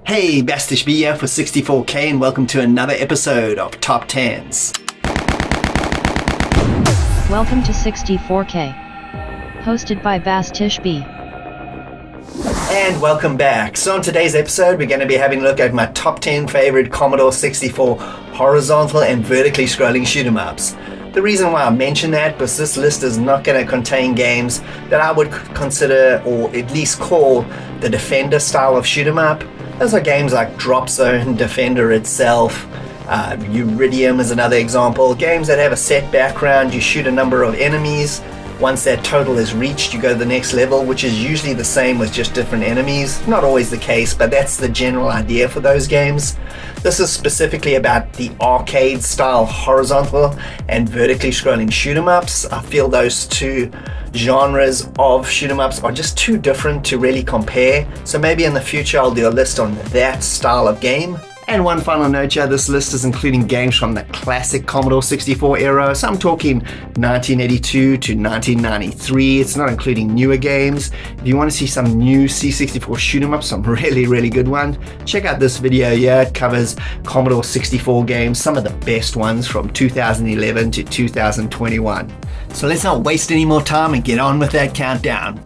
Hey, Bastich B here for 64K and welcome to another episode of Top 10s. Welcome to 64K, hosted by Bastich B. And welcome back. So on today's episode, we're going to be having a look at my top 10 favorite Commodore 64 horizontal and vertically scrolling shoot 'em ups. The reason why I mention that is this list is not going to contain games that I would consider or at least call the Defender style of shoot 'em up. Those are games like Drop Zone, Defender itself, Iridium is another example. Games that have a set background, you shoot a number of enemies. Once that total is reached, you go to the next level, which is usually the same with just different enemies. Not always the case, but that's the general idea for those games. This is specifically about the arcade style horizontal and vertically scrolling shoot 'em ups. I feel those two genres of shoot 'em ups are just too different to really compare. So maybe in the future I'll do a list on that style of game. And one final note here, this list is including games from the classic Commodore 64 era, so I'm talking 1982 to 1993. It's not including newer games. If you want to see some new C64 shoot 'em ups, some really good ones, check out this video here. It covers Commodore 64 games, some of the best ones from 2011 to 2021. So let's not waste any more time and get on with that countdown.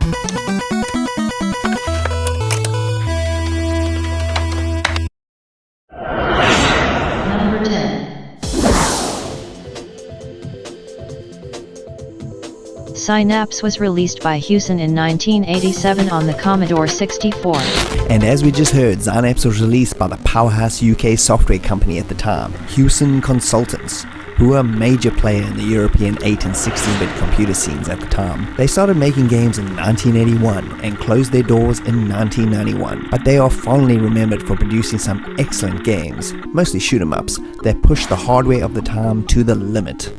Synapse was released by Xout in 1987 on the Commodore 64. And as we just heard, Synapse was released by the powerhouse UK software company at the time, Xout Consultants, who were a major player in the European 8 and 16-bit computer scenes at the time. They started making games in 1981 and closed their doors in 1991, but they are fondly remembered for producing some excellent games, mostly shoot 'em ups, that pushed the hardware of the time to the limit.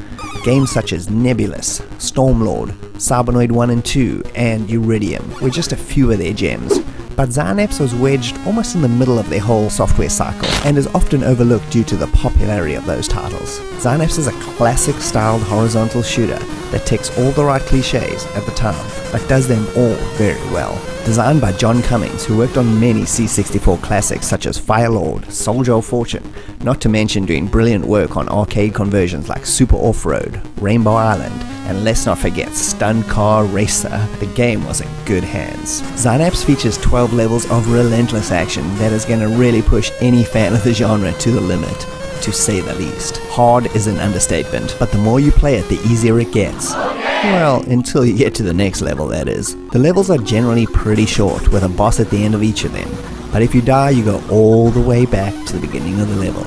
Games such as Nebulous, Stormlord, Cybernoid 1 and 2, and Iridium were just a few of their gems. But Synapse was wedged almost in the middle of their whole software cycle and is often overlooked due to the popularity of those titles. Synapse is a classic styled horizontal shooter that ticks all the right cliches at the time, but does them all very well. Designed by John Cummings, who worked on many C64 classics such as Firelord, Soldier of Fortune, not to mention doing brilliant work on arcade conversions like Super Off-Road, Rainbow Island, and let's not forget Stunt Car Racer, the game was in good hands. Synapse features 12 levels of relentless action that is going to really push any fan of the genre to the limit, to say the least. Hard is an understatement, but the more you play it, the easier it gets. Well, until you get to the next level, that is. The levels are generally pretty short, with a boss at the end of each of them, but if you die, you go all the way back to the beginning of the level.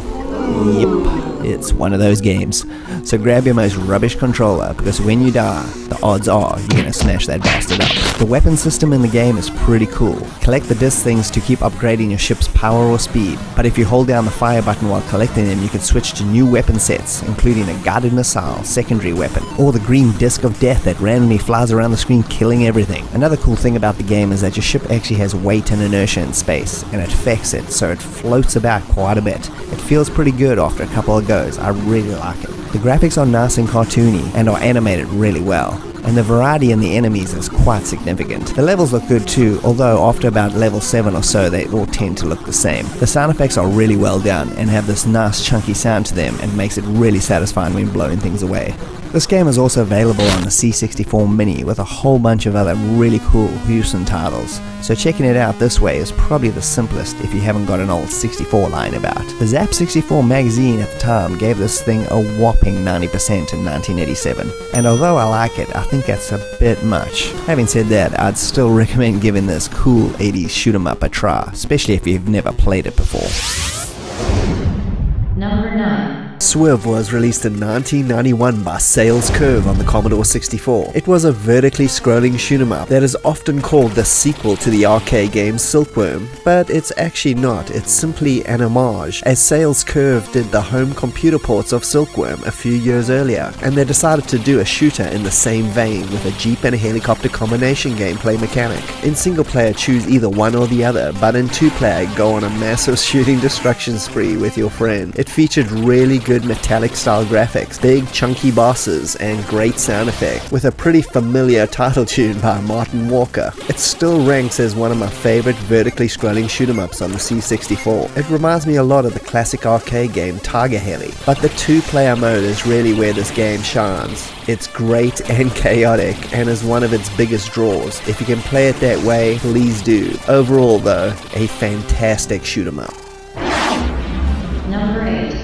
Yep, it's one of those games. So grab your most rubbish controller, because when you die, the odds are you're gonna smash that bastard up. The weapon system in the game is pretty cool. Collect the disc things to keep upgrading your ship's power or speed, but if you hold down the fire button while collecting them, you can switch to new weapon sets, including a guided missile, secondary weapon, or the green disc of death that randomly flies around the screen killing everything. Another cool thing about the game is that your ship actually has weight and inertia in space, and it affects it, so it floats about quite a bit. It feels pretty good after a couple of goes. I really like it. The graphics are nice and cartoony and are animated really well, and the variety in the enemies is quite significant. The levels look good too, although after about level 7 or so they all tend to look the same. The sound effects are really well done and have this nice chunky sound to them and makes it really satisfying when blowing things away. This game is also available on the C64 Mini with a whole bunch of other really cool Xout titles, so checking it out this way is probably the simplest if you haven't got an old 64 lying about. The Zap 64 magazine at the time gave this thing a whopping 90% in 1987, and although I like it, I think that's a bit much. Having said that, I'd still recommend giving this cool 80s shoot 'em up a try, especially if you've never played it before. Number 9. Swee was released in 1991 by Sales Curve on the Commodore 64. It was a vertically scrolling shoot 'em up that is often called the sequel to the arcade game Silkworm, but it's actually not. It's simply an homage, as Sales Curve did the home computer ports of Silkworm a few years earlier, and they decided to do a shooter in the same vein with a jeep and a helicopter combination gameplay mechanic. In single player, choose either one or the other, but in two player, go on a massive shooting destruction spree with your friend. It featured really good good metallic style graphics, big chunky bosses, and great sound effects, with a pretty familiar title tune by Martin Walker. It still ranks as one of my favorite vertically scrolling shoot-em-ups on the C64. It reminds me a lot of the classic arcade game Tiger Heli, but the two-player mode is really where this game shines. It's great and chaotic, and is one of its biggest draws. If you can play it that way, please do. Overall though, a fantastic shoot-em-up. Number 8.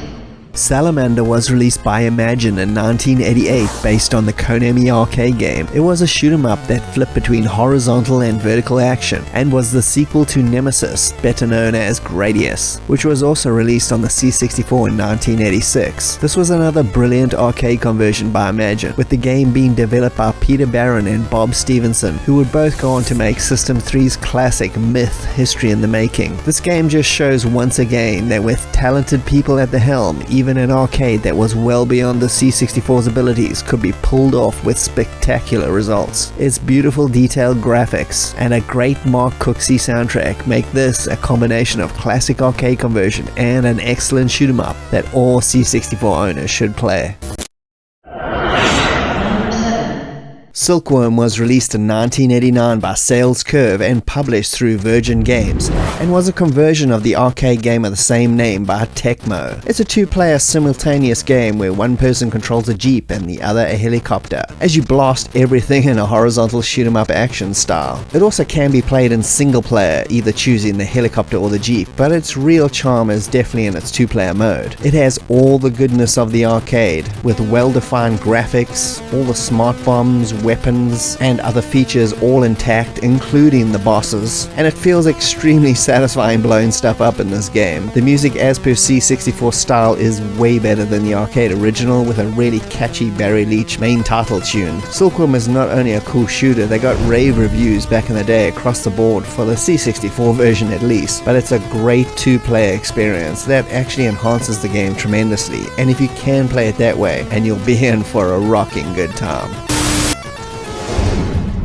Salamander was released by Imagine in 1988 based on the Konami arcade game. It was a shoot-em-up that flipped between horizontal and vertical action, and was the sequel to Nemesis, better known as Gradius, which was also released on the C64 in 1986. This was another brilliant arcade conversion by Imagine, with the game being developed by Peter Barron and Bob Stevenson, who would both go on to make System 3's classic Myth history in the making. This game just shows once again that with talented people at the helm, even an arcade that was well beyond the C64's abilities could be pulled off with spectacular results. Its beautiful detailed graphics and a great Mark Cooksey soundtrack make this a combination of classic arcade conversion and an excellent shoot 'em up that all C64 owners should play. Silkworm was released in 1989 by Sales Curve and published through Virgin Games, and was a conversion of the arcade game of the same name by Tecmo. It's a two-player simultaneous game where one person controls a jeep and the other a helicopter, as you blast everything in a horizontal shoot-em-up action style. It also can be played in single player, either choosing the helicopter or the jeep, but its real charm is definitely in its two-player mode. It has all the goodness of the arcade, with well-defined graphics, all the smart bombs, weapons, and other features all intact, including the bosses, and it feels extremely satisfying blowing stuff up in this game. The music as per C64 style is way better than the arcade original, with a really catchy Barry Leach main title tune. Silkworm is not only a cool shooter, they got rave reviews back in the day across the board for the C64 version at least, but it's a great two-player experience that actually enhances the game tremendously, and if you can play it that way, and you'll be in for a rocking good time.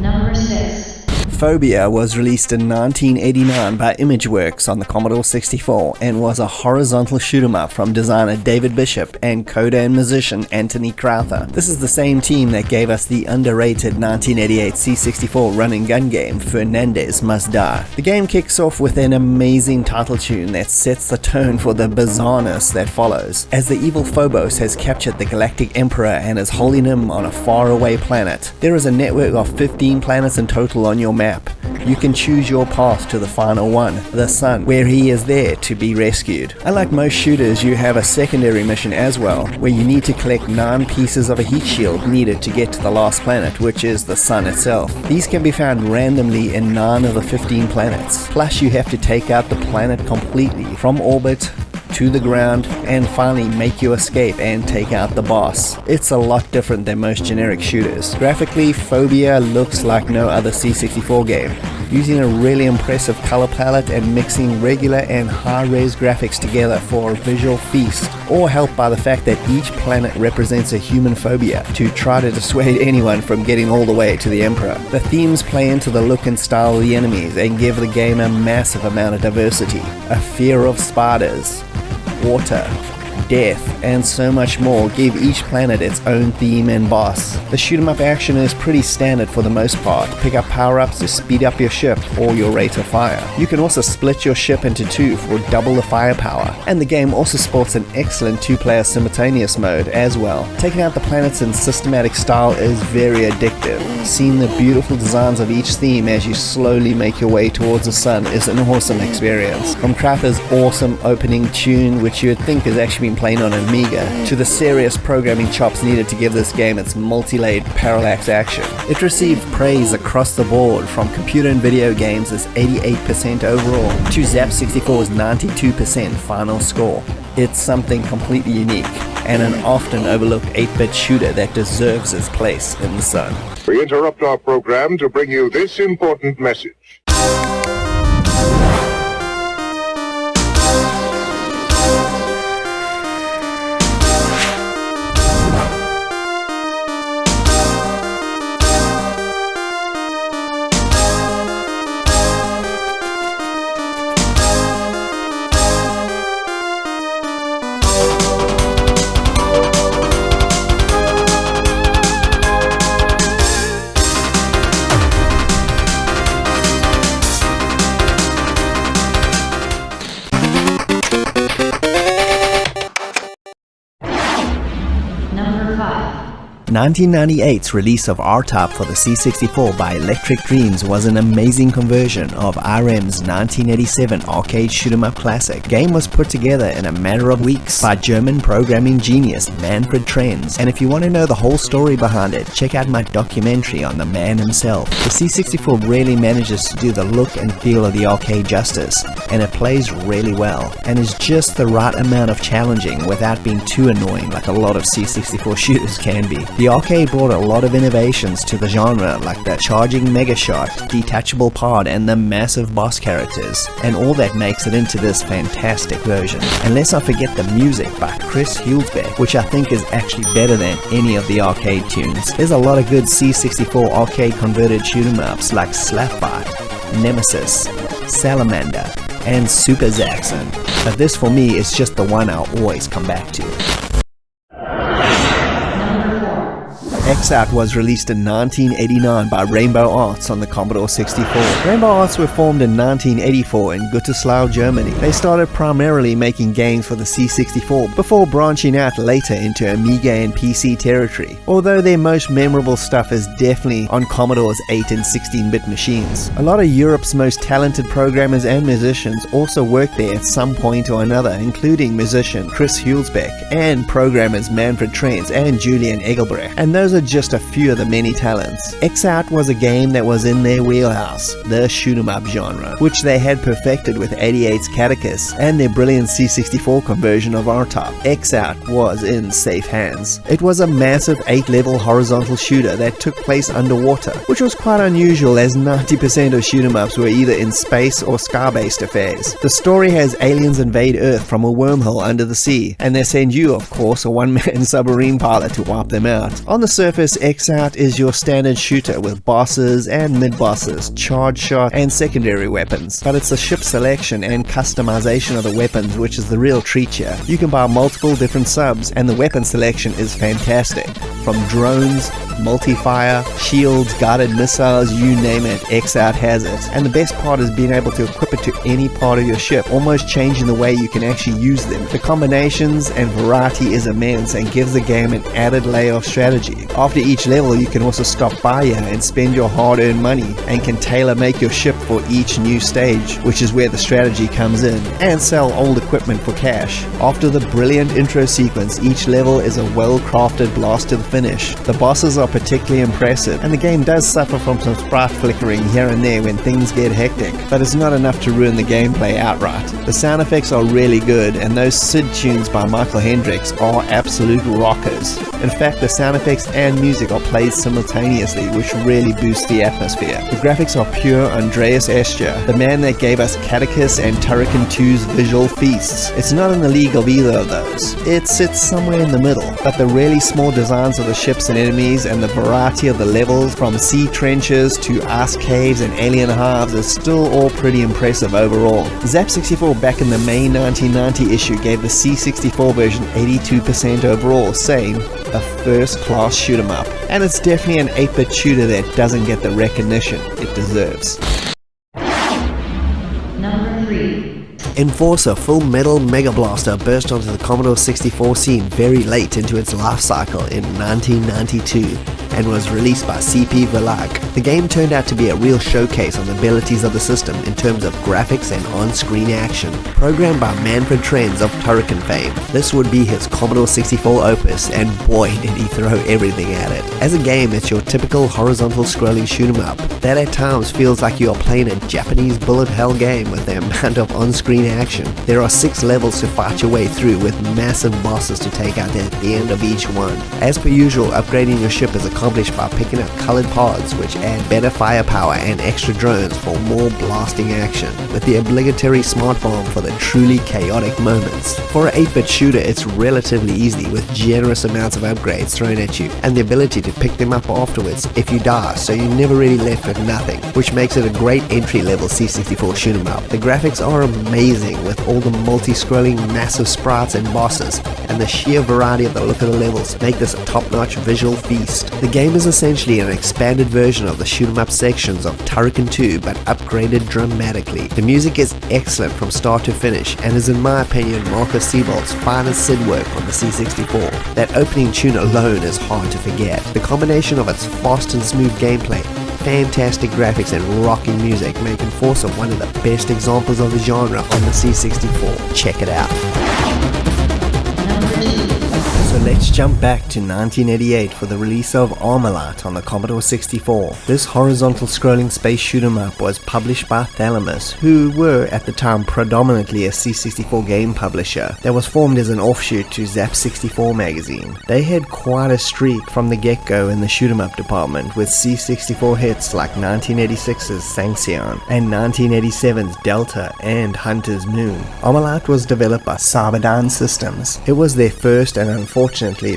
Number 6. Phobia was released in 1989 by Imageworks on the Commodore 64 and was a horizontal shoot-em-up from designer David Bishop and coder and musician Anthony Crowther. This is the same team that gave us the underrated 1988 C64 run-and-gun game Fernandez Must Die. The game kicks off with an amazing title tune that sets the tone for the bizarreness that follows, as the evil Phobos has captured the Galactic Emperor and is holding him on a faraway planet. There is a network of 15 planets in total on your map. You can choose your path to the final one, the Sun, where he is there to be rescued. Unlike most shooters, you have a secondary mission as well, where you need to collect 9 pieces of a heat shield needed to get to the last planet, which is the Sun itself. These can be found randomly in 9 of the 15 planets. Plus you have to take out the planet completely, from orbit to the ground, and finally make your escape and take out the boss. It's a lot different than most generic shooters. Graphically, Phobia looks like no other C64 game, using a really impressive color palette and mixing regular and high-res graphics together for a visual feast, all helped by the fact that each planet represents a human phobia to try to dissuade anyone from getting all the way to the Emperor. The themes play into the look and style of the enemies and give the game a massive amount of diversity. A fear of spiders, water, death, and so much more give each planet its own theme and boss. The shoot-em-up action is pretty standard for the most part. Pick up power-ups to speed up your ship or your rate of fire. You can also split your ship into 2 for double the firepower, and the game also sports an excellent 2-player simultaneous mode as well. Taking out the planets in systematic style is very addictive. Seeing the beautiful designs of each theme as you slowly make your way towards the Sun is an awesome experience. From Crowther's awesome opening tune, which you would think is actually been playing on an Amiga, to the serious programming chops needed to give this game its multi-layered parallax action. It received praise across the board, from computer and video games as 88% overall to Zap64's 92% final score. It's something completely unique, and an often overlooked 8-bit shooter that deserves its place in the Sun. We interrupt our program to bring you this important message. Number 5. 1998's release of R-Type for the C64 by Electric Dreams was an amazing conversion of RM's 1987 arcade shoot-'em-up classic. The game was put together in a matter of weeks by German programming genius Manfred Trenz, and if you want to know the whole story behind it, check out my documentary on the man himself. The C64 really manages to do the look and feel of the arcade justice, and it plays really well, and is just the right amount of challenging without being too annoying like a lot of C64 shooters can be. The arcade brought a lot of innovations to the genre, like the charging mega shot, detachable pod, and the massive boss characters, and all that makes it into this fantastic version. And let's not forget the music by Chris Hulsbeck, which I think is actually better than any of the arcade tunes. There's a lot of good C64 arcade converted shoot-'em-ups like Slapfight, Nemesis, Salamander, and Super Zaxxon, but this for me is just the one I'll always come back to. Xout was released in 1989 by Rainbow Arts on the Commodore 64. Rainbow Arts were formed in 1984 in Gütersloh, Germany. They started primarily making games for the C64 before branching out later into Amiga and PC territory, although their most memorable stuff is definitely on Commodore's 8 and 16-bit machines. A lot of Europe's most talented programmers and musicians also worked there at some point or another, including musician Chris Hulsbeck and programmers Manfred Trenz and Julian Egelbrecht, and those are just a few of the many talents. Xout was a game that was in their wheelhouse, the shoot-'em-up genre, which they had perfected with 88's Catechus and their brilliant C64 conversion of R-Type. Xout was in safe hands. It was a massive 8-level horizontal shooter that took place underwater, which was quite unusual as 90% of shoot-'em-ups were either in space or sky-based affairs. The story has aliens invade Earth from a wormhole under the sea, and they send you, of course, a one-man submarine pilot to wipe them out. On the surface, Xout is your standard shooter with bosses and mid-bosses, charge shot, and secondary weapons, but it's the ship selection and customization of the weapons which is the real treat here. You can buy multiple different subs, and the weapon selection is fantastic. From drones, multi-fire, shields, guided missiles, you name it, Xout has it. And the best part is being able to equip it to any part of your ship, almost changing the way you can actually use them. The combinations and variety is immense and gives the game an added layer of strategy. After each level, you can also stop by here and spend your hard-earned money, and can tailor-make your ship for each new stage, which is where the strategy comes in, and sell old equipment for cash. After the brilliant intro sequence, each level is a well-crafted blast to the finish. The bosses are particularly impressive, and the game does suffer from some sprite flickering here and there when things get hectic, but it's not enough to ruin the gameplay outright. The sound effects are really good, and those Sid tunes by Michael Hendricks are absolute rockers. In fact, the sound effects and music are played simultaneously, which really boosts the atmosphere. The graphics are pure Andreas Escher, the man that gave us Catechus and Turrican 2's visual feasts. It's not in the league of either of those. It sits somewhere in the middle, but the really small designs of the ships and enemies and the variety of the levels, from sea trenches to ice caves and alien hives, is still all pretty impressive overall. Zap 64 back in the May 1990 issue gave the C64 version 82% overall, saying a first-class shoot-'em-up, and it's definitely an 8-bit shooter that doesn't get the recognition it deserves. Number 3. Enforcer Full Metal Mega Blaster burst onto the Commodore 64 scene very late into its life cycle in 1992 and was released by CP Verlag. The game turned out to be a real showcase on the abilities of the system in terms of graphics and on-screen action. Programmed by Manfred Trenz of Turrican fame, this would be his Commodore 64 opus, and boy did he throw everything at it. As a game, it's your typical horizontal scrolling shoot-'em-up that at times feels like you are playing a Japanese bullet hell game with the amount of on-screen action. There are 6 levels to fight your way through, with massive bosses to take out at the end of each one. As per usual, upgrading your ship is accomplished by picking up colored pods which add better firepower and extra drones for more blasting action, with the obligatory smart bomb for the truly chaotic moments. For an 8-bit shooter, it's relatively easy with generous amounts of upgrades thrown at you and the ability to pick them up afterwards if you die, so you're never really left with nothing, which makes it a great entry-level C64 shoot-'em up. The graphics are amazing amazing with all the multi-scrolling massive sprites and bosses, and the sheer variety of the look of the levels make this a top-notch visual feast. The game is essentially an expanded version of the shoot-'em-up sections of Turrican 2 but upgraded dramatically. The music is excellent from start to finish and is in my opinion Marcus Seabolt's finest SID work on the C64. That opening tune alone is hard to forget. The combination of its fast and smooth gameplay, fantastic graphics and rocking music make Enforcer one of the best examples of the genre on the C64. Check it out. So let's jump back to 1988 for the release of ArmaLite on the Commodore 64. This horizontal scrolling space shoot 'em up was published by Thalamus, who were at the time predominantly a C64 game publisher that was formed as an offshoot to Zap 64 magazine. They had quite a streak from the get-go in the shoot 'em up department, with C64 hits like 1986's Sanxion and 1987's Delta and Hunter's Moon. ArmaLite was developed by Cyberdyne Systems. It was their first and unfortunately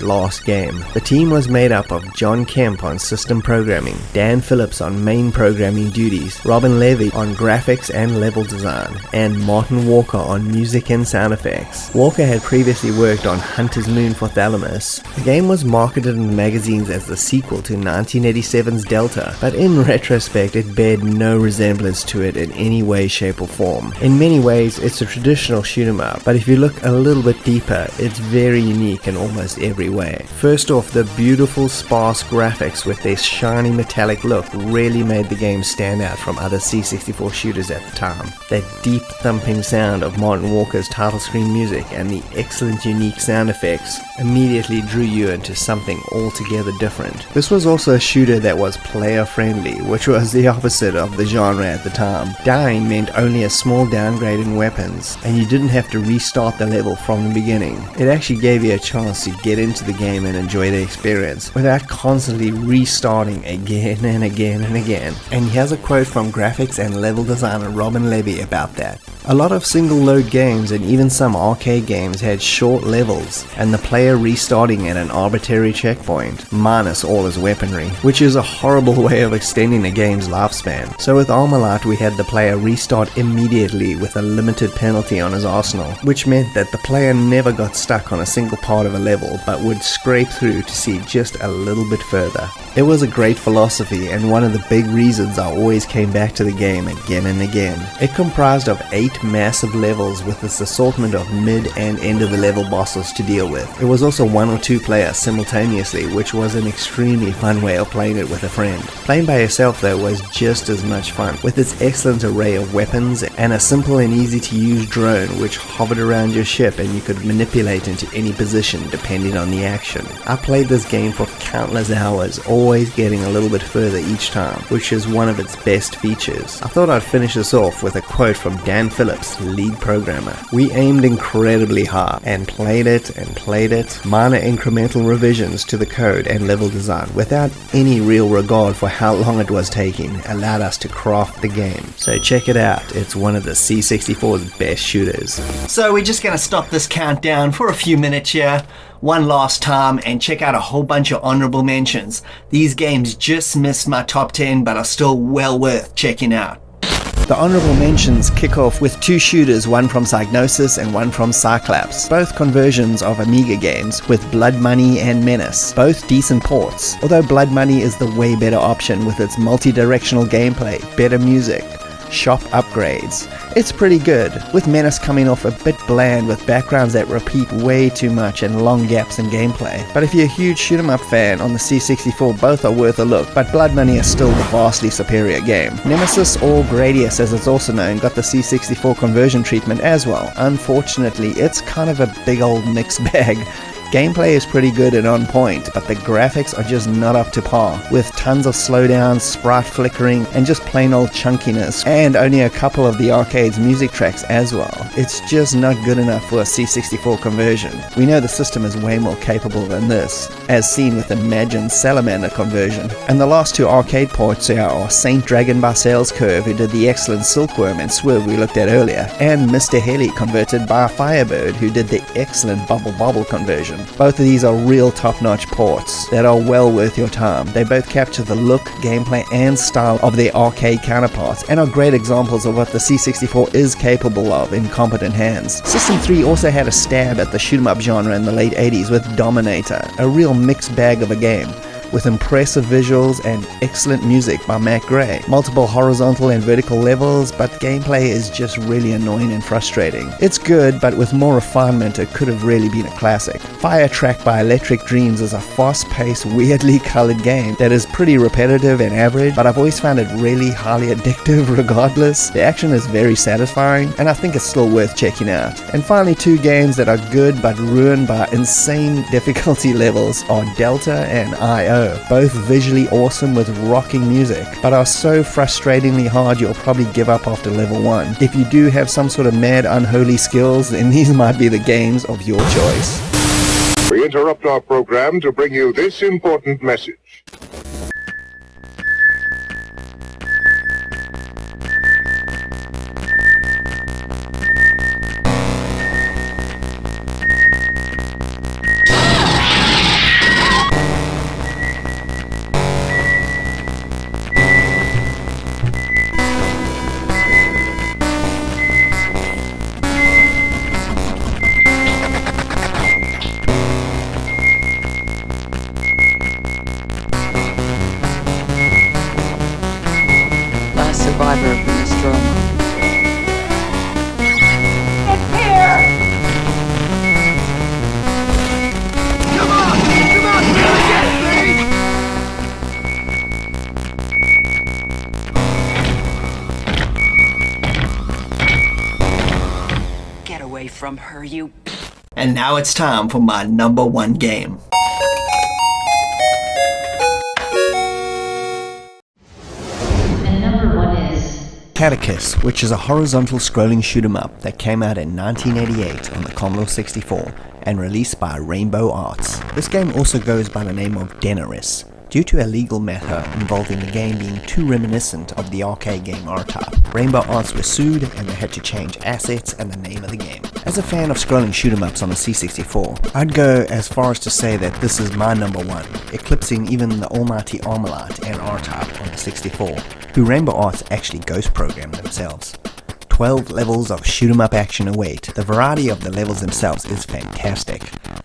last game. The team was made up of John Kemp on system programming, Dan Phillips on main programming duties, Robin Levy on graphics and level design, and Martin Walker on music and sound effects. Walker had previously worked on Hunter's Moon for Thalamus. The game was marketed in magazines as the sequel to 1987's Delta, but in retrospect it bared no resemblance to it in any way, shape or form. In many ways it's a traditional shoot 'em up, but if you look a little bit deeper, it's very unique in almost every way. First off, the beautiful sparse graphics with their shiny metallic look really made the game stand out from other C64 shooters at the time. That deep thumping sound of Martin Walker's title screen music and the excellent unique sound effects immediately drew you into something altogether different. This was also a shooter that was player friendly, which was the opposite of the genre at the time. Dying meant only a small downgrade in weapons, and you didn't have to restart the level from the beginning. It actually gave you a chance to get into the game and enjoy the experience without constantly restarting again and again and again. And here's a quote from graphics and level designer Robin Levy about that. A lot of single load games and even some arcade games had short levels and the player restarting at an arbitrary checkpoint, minus all his weaponry, which is a horrible way of extending a game's lifespan. So with ArmaLite we had the player restart immediately with a limited penalty on his arsenal, which meant that the player never got stuck on a single part of a level but would scrape through to see just a little bit further. It was a great philosophy and one of the big reasons I always came back to the game again and again. It comprised of 8 massive levels with its assortment of mid and end of the level bosses to deal with. It was also 1 or 2 players simultaneously, which was an extremely fun way of playing it with a friend. Playing by yourself though was just as much fun, with its excellent array of weapons and a simple and easy to use drone which hovered around your ship and you could manipulate into any position depending on the action. I played this game for countless hours, always getting a little bit further each time, which is one of its best features. I thought I'd finish this off with a quote from Dan Phillips, lead programmer. "We aimed incredibly hard and played it, minor incremental revisions to the code and level design without any real regard for how long it was taking allowed us to craft the game. So check it out, it's one of the C64's best shooters." So we're just gonna stop this countdown for a few minutes here, one last time, and check out a whole bunch of honorable mentions. These games just missed my top 10 but are still well worth checking out. The honorable mentions kick off with 2 shooters, one from Psygnosis and one from Cyclops, both conversions of Amiga games with Blood Money and Menace, both decent ports, although Blood Money is the way better option with its multi-directional gameplay, better music, shop upgrades. It's pretty good, with Menace coming off a bit bland with backgrounds that repeat way too much and long gaps in gameplay. But if you're a huge shoot 'em up fan on the C64, both are worth a look, but Blood Money is still the vastly superior game. Nemesis, or Gradius as it's also known, got the C64 conversion treatment as well. Unfortunately, it's kind of a big old mixed bag. Gameplay is pretty good and on point, but the graphics are just not up to par, with tons of slowdowns, sprite flickering, and just plain old chunkiness, and only a couple of the arcade's music tracks as well. It's just not good enough for a C64 conversion. We know the system is way more capable than this, as seen with Imagine's Salamander conversion. And the last 2 arcade ports here are Saint Dragon by Sales Curve, who did the excellent Silkworm and Swerve we looked at earlier, and Mr. Heli converted by Firebird, who did the excellent Bubble Bobble conversion. version. Both of these are real top-notch ports that are well worth your time. They both capture the look, gameplay, and style of their arcade counterparts, and are great examples of what the C64 is capable of in competent hands. System 3 also had a stab at the shoot-'em-up genre in the late 80s with Dominator, a real mixed bag of a game, with impressive visuals and excellent music by Matt Gray. Multiple horizontal and vertical levels, but gameplay is just really annoying and frustrating. It's good, but with more refinement it could have really been a classic. Fire Track by Electric Dreams is a fast-paced, weirdly colored game that is pretty repetitive and average, but I've always found it really highly addictive regardless. The action is very satisfying, and I think it's still worth checking out. And finally, two games that are good but ruined by insane difficulty levels are Delta and I.O. Both visually awesome with rocking music, but are so frustratingly hard you'll probably give up after level 1. If you do have some sort of mad unholy skills, then these might be the games of your choice. We interrupt our program to bring you this important message. Survivor of the Nostromo. It's here! Come on! Come on! Get it, Get away from her, you... And now it's time for my number 1 game. Catechus, which is a horizontal scrolling shoot-'em-up that came out in 1988 on the Commodore 64 and released by Rainbow Arts. This game also goes by the name of Denaris, due to a legal matter involving the game being too reminiscent of the arcade game R-Type. Rainbow Arts was sued and they had to change assets and the name of the game. As a fan of scrolling shoot-'em-ups on the C64, I'd go as far as to say that this is my number 1, eclipsing even the almighty ArmaLite and R-Type on the 64, who Rainbow Arts actually ghost programmed themselves. 12 levels of shoot-'em-up action await. The variety of the levels themselves is fantastic.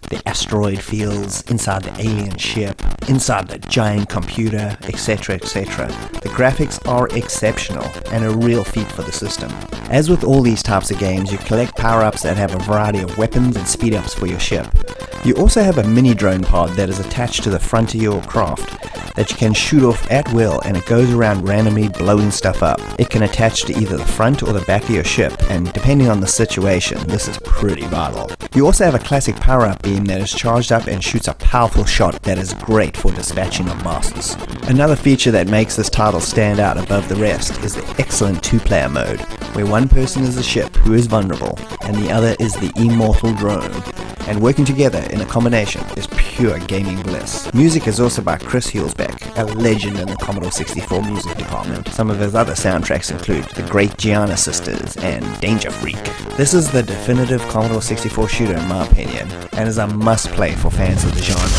The asteroid fields, inside the alien ship, inside the giant computer, etc, etc. The graphics are exceptional and a real feat for the system. As with all these types of games, you collect power-ups that have a variety of weapons and speed-ups for your ship. You also have a mini drone pod that is attached to the front of your craft that you can shoot off at will, and it goes around randomly blowing stuff up. It can attach to either the front or the back of your ship, and depending on the situation, this is pretty vital. You also have a classic power-up beam that is charged up and shoots a powerful shot that is great for dispatching of bosses. Another feature that makes this title stand out above the rest is the excellent 2-player mode, where one person is the ship who is vulnerable, and the other is the immortal drone. And working together in a combination is pure gaming bliss. Music is also by Chris Hulsbeck, a legend in the Commodore 64 music department. Some of his other soundtracks include The Great Gianna Sisters and Danger Freak. This is the definitive Commodore 64 shooter in my opinion, and is a must-play for fans of the genre.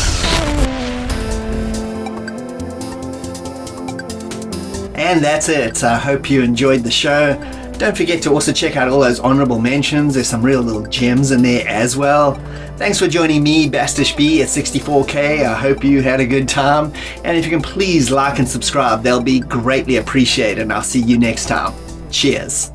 And that's it. I hope you enjoyed the show. Don't forget to also check out all those honorable mentions. There's some real little gems in there as well. Thanks for joining me, Bastich B, at 64K. I hope you had a good time. And if you can please like and subscribe, they'll be greatly appreciated. And I'll see you next time. Cheers.